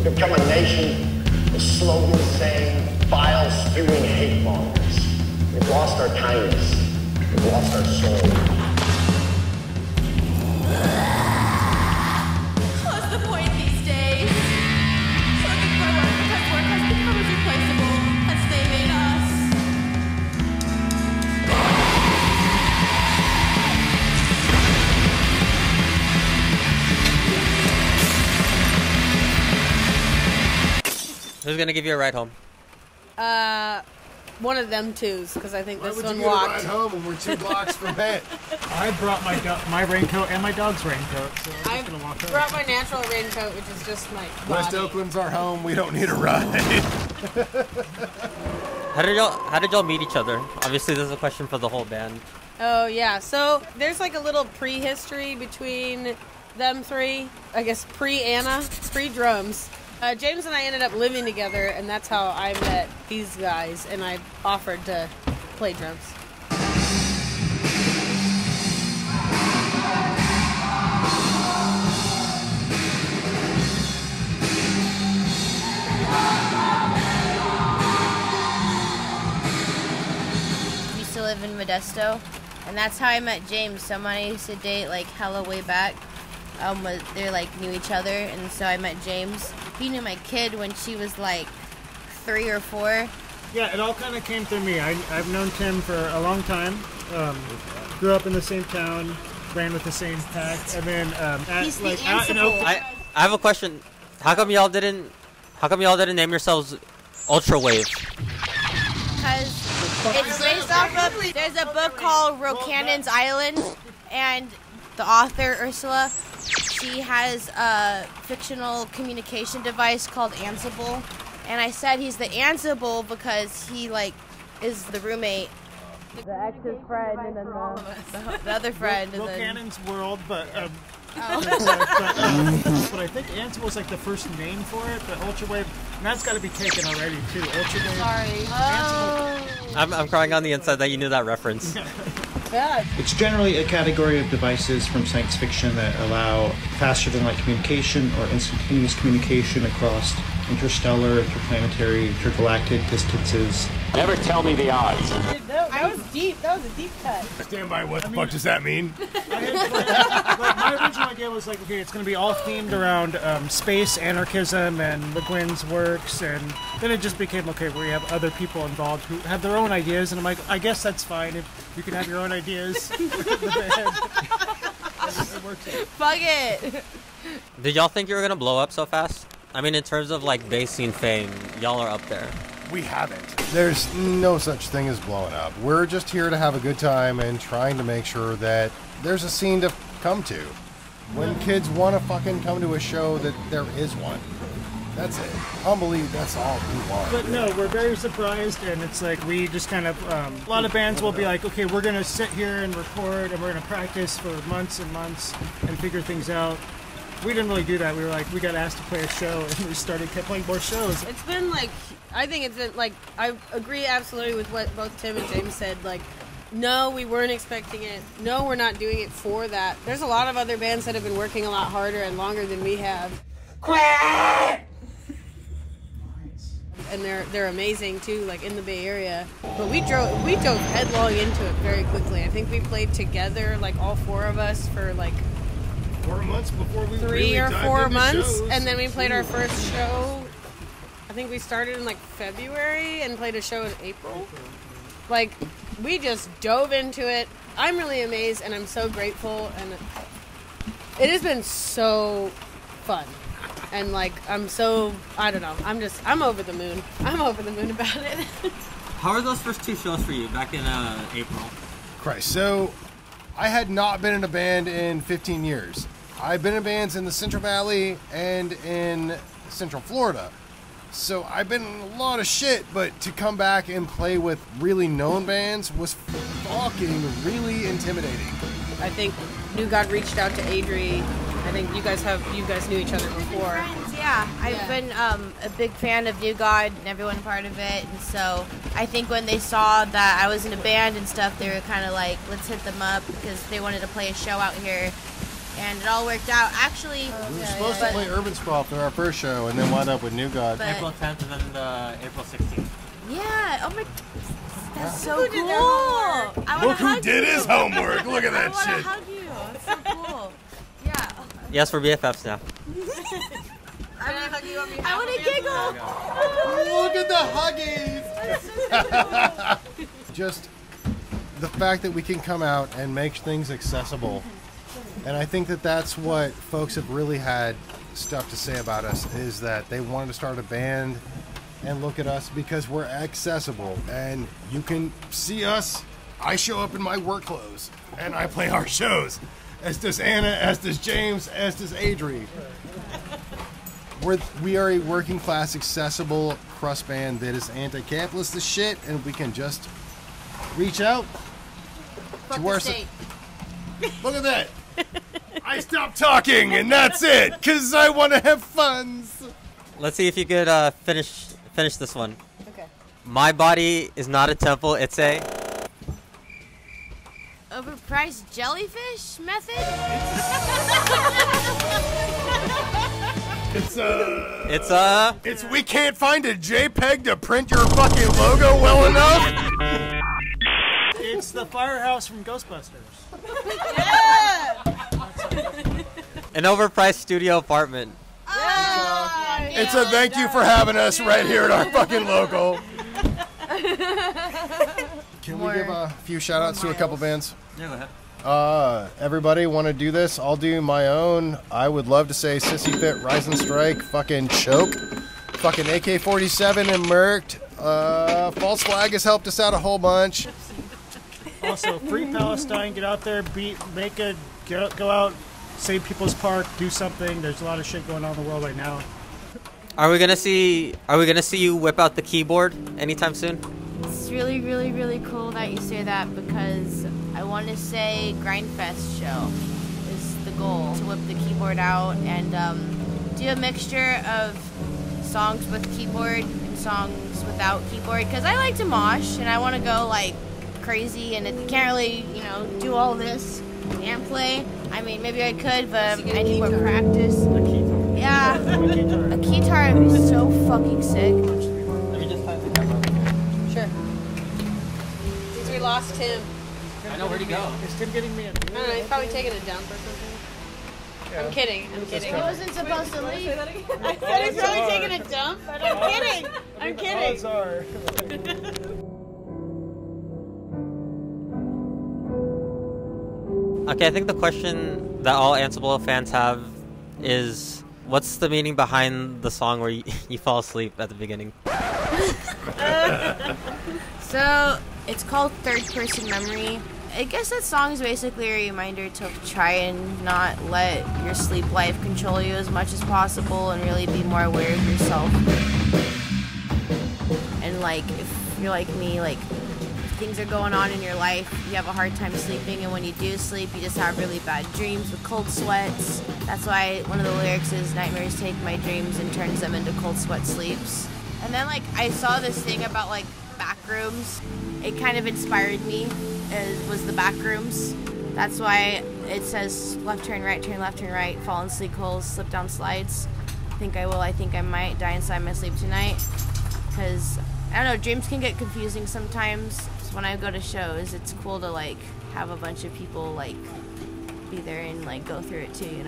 We've become a nation with slogans saying, vile, spewing hate mongers. We've lost our kindness. We've lost our soul. What's the point these days? Children grow up because work has become as replaceable as they made us. Who's gonna give you a ride home? One of them twos, because I think Why this would one you get a walked. ride home when we're 2 blocks from it? I brought my raincoat and my dog's raincoat, so I'm I just gonna walk home. brought my natural raincoat, which is just my West body. Oakland's our home. We don't need a ride. How did y'all meet each other? Obviously, this is a question for the whole band. Oh, yeah. So there's like a little prehistory between them three. I guess pre-Anna, pre-drums. James and I ended up living together, and that's how I met these guys, and I offered to play drums. We used to live in Modesto, and that's how I met James. Someone I used to date like hella way back. They like knew each other, and so I met James. He knew my kid when she was like 3 or 4. Yeah, it all kind of came through me. I've known Tim for a long time. Grew up in the same town, ran with the same pack, and then He's the out in Ansible. Oakland. I have a question. How come y'all didn't name yourselves Ultra Wave? Because it's based off of, there's a book called Rocannon's Island, and the author, Ursula, she has a fictional communication device called Ansible, and I said he's the Ansible because he, like, is the roommate, the ex's friend, and then the other friend, and then... Cannon's World, but but I think Ansible's like the first name for it, but Ultrawave, and that's got to be taken already too. Ultrawave. Sorry. I'm crying on the inside that you knew that reference. Yeah. It's generally a category of devices from science fiction that allow faster than light communication or instantaneous communication across interstellar, interplanetary, intergalactic distances. Never tell me the odds. That was deep. That was a deep cut. Stand by. What the fuck does that mean? My original idea was like, okay, it's going to be all themed around space anarchism and Le Guin's works, and then it just became, okay, where you have other people involved who have their own ideas, and I'm like, I guess that's fine if you can have your own ideas. It works out. Fuck it. Did y'all think you were gonna blow up so fast? I mean, in terms of like bass scene fame, y'all are up there. We haven't. There's no such thing as blowing up. We're just here to have a good time and trying to make sure that there's a scene to come to. When kids want to fucking come to a show, that there is one. That's it. Unbelievable. That's all we want. But no, we're very surprised, and it's like we just kind of, a lot of bands will be like, okay, we're going to sit here and record, and we're going to practice for months and months and figure things out. We didn't really do that. We were like, we got asked to play a show, and we kept playing more shows. It's been like, I think it's been like, I agree absolutely with what both Tim and James said. Like, no, we weren't expecting it. No, we're not doing it for that. There's a lot of other bands that have been working a lot harder and longer than we have. And they're amazing too, like in the Bay Area. But we dove headlong into it very quickly. I think we played together, like all 4 of us, for like 4 months before we 3 really or dived 4 into months, shows. and then we played our first show. I think we started in like February and played a show in April. Like, we just dove into it. I'm really amazed, and I'm so grateful, and it has been so fun. And like, I don't know, I'm over the moon. I'm over the moon about it. How were those first 2 shows for you back in April? Christ, so I had not been in a band in 15 years. I've been in bands in the Central Valley and in Central Florida. So I've been in a lot of shit, but to come back and play with really known bands was fucking really intimidating. I think New God reached out to Adri. I think you guys knew each other before. Yeah, I've been a big fan of New God and everyone part of it, and so I think when they saw that I was in a band and stuff, they were kind of like, let's hit them up, because they wanted to play a show out here, and it all worked out. Actually, We were supposed to play Urban Sprawl for our first show, and then wound up with New God. But- April 10th and then the April 16th. yeah. Oh my, that's so cool. I wanna Look who hug did you. his homework. Look at I that want to shit. hug you. It's so cool. Yeah. Yes, we're BFFs now. I'm gonna hug you on behalf I want to giggle. Look at the huggies. Just the fact that we can come out and make things accessible. And I think that that's what folks have really had stuff to say about us, is that they wanted to start a band and look at us because we're accessible. And you can see us. I show up in my work clothes and I play our shows. As does Anna, as does James, as does Adri. We are a working class, accessible crust band that is anti-capitalist as shit, and we can just reach out Fuck to the our. state. Look at that! I stopped talking, and that's it, because I want to have fun. Let's see if you could finish this one. Okay. My body is not a temple. It's a. Overpriced jellyfish method? It's we can't find a JPEG to print your fucking logo well enough. It's the firehouse from Ghostbusters. an overpriced studio apartment. It's a thank you for having us right here at our fucking local. Can we give a few shout outs to a couple bands? Yeah, go ahead. Everybody want to do this? I'll do my own. I would love to say Sissy Fit, Rise and Strike, fucking Choke, fucking AK-47 and Merked. False Flag has helped us out a whole bunch. Also, Free Palestine, get out there, go out, save People's Park, do something. There's a lot of shit going on in the world right now. Are we gonna see you whip out the keyboard anytime soon? It's really, really, really cool that you say that, because I want to say Grindfest show is the goal, to whip the keyboard out and do a mixture of songs with keyboard and songs without keyboard, because I like to mosh and I want to go like crazy, and it can't really, do all this and play. I mean, maybe I could, but I need more practice. Yeah, a guitar would be so fucking sick. Let me just find the camera. Sure. Since we lost Tim. I know where'd he go. Is Tim getting me a I don't know, he's probably taking a dump or something. Yeah. I'm kidding. He wasn't supposed to leave. I said he's probably taking a dump, but I'm kidding. I'm kidding. Odds are. Okay, I think the question that all Ansible fans have is, what's the meaning behind the song where you fall asleep at the beginning? So, it's called Third Person Memory. I guess that song is basically a reminder to try and not let your sleep life control you as much as possible, and really be more aware of yourself. And like, if you're like me, like, things are going on in your life, you have a hard time sleeping, and when you do sleep, you just have really bad dreams with cold sweats. That's why one of the lyrics is, nightmares take my dreams and turns them into cold sweat sleeps. And then like, I saw this thing about like back rooms. It kind of inspired me, was the back rooms. That's why it says left turn, right, fall in sleep holes, slip down slides. I think I will, I think I might die inside my sleep tonight. Because, I don't know, dreams can get confusing sometimes. So when I go to shows, it's cool to like have a bunch of people like be there and like go through it too,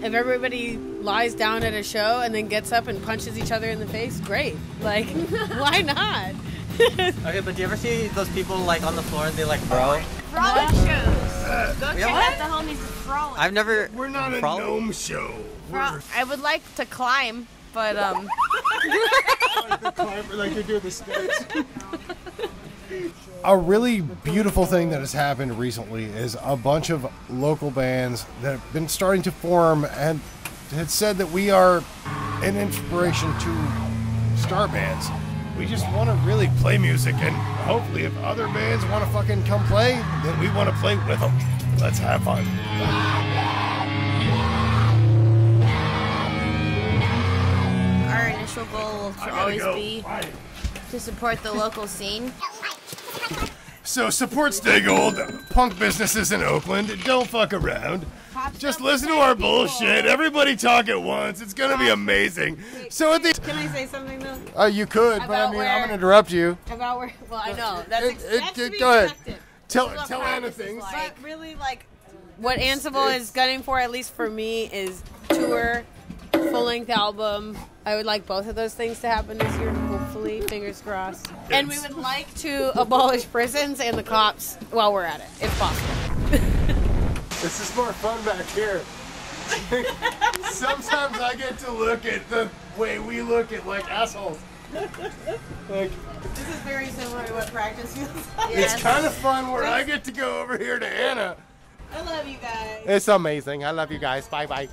If everybody lies down at a show and then gets up and punches each other in the face, great. Like, why not? Okay, but do you ever see those people like on the floor and they like bro? Frolic shows. Go check what? out the homies Frolic. I've never. We're not a Frolic? gnome show. I would like to climb, but Like they do the steps. A really beautiful thing that has happened recently is a bunch of local bands that have been starting to form and had said that we are an inspiration to star bands. We just want to really play music, and hopefully if other bands want to fucking come play, then we want to play with them. Let's have fun. our initial goal should always be to support the local scene. So support Stay Gold, punk businesses in Oakland. Don't fuck around. Just listen to our bullshit. Everybody talk at once. It's gonna be amazing. So at the Can I say something though? you could, but I About mean, where- I'm gonna interrupt you. About where? Well, I know that's to be Go ahead. expected. Tell That's what Anna practice is things. like. But really, like, what Ansible is gunning for, at least for me, is tour, full-length album. I would like both of those things to happen this year, hopefully, fingers crossed. And we would like to abolish prisons and the cops while we're at it, if possible. This is more fun back here. Sometimes I get to look at the way we look at like assholes. Like, This is very similar to what practice feels like. it's kind of fun where I get to go over here to Anna. I love you guys. It's amazing. I love you guys. Bye bye.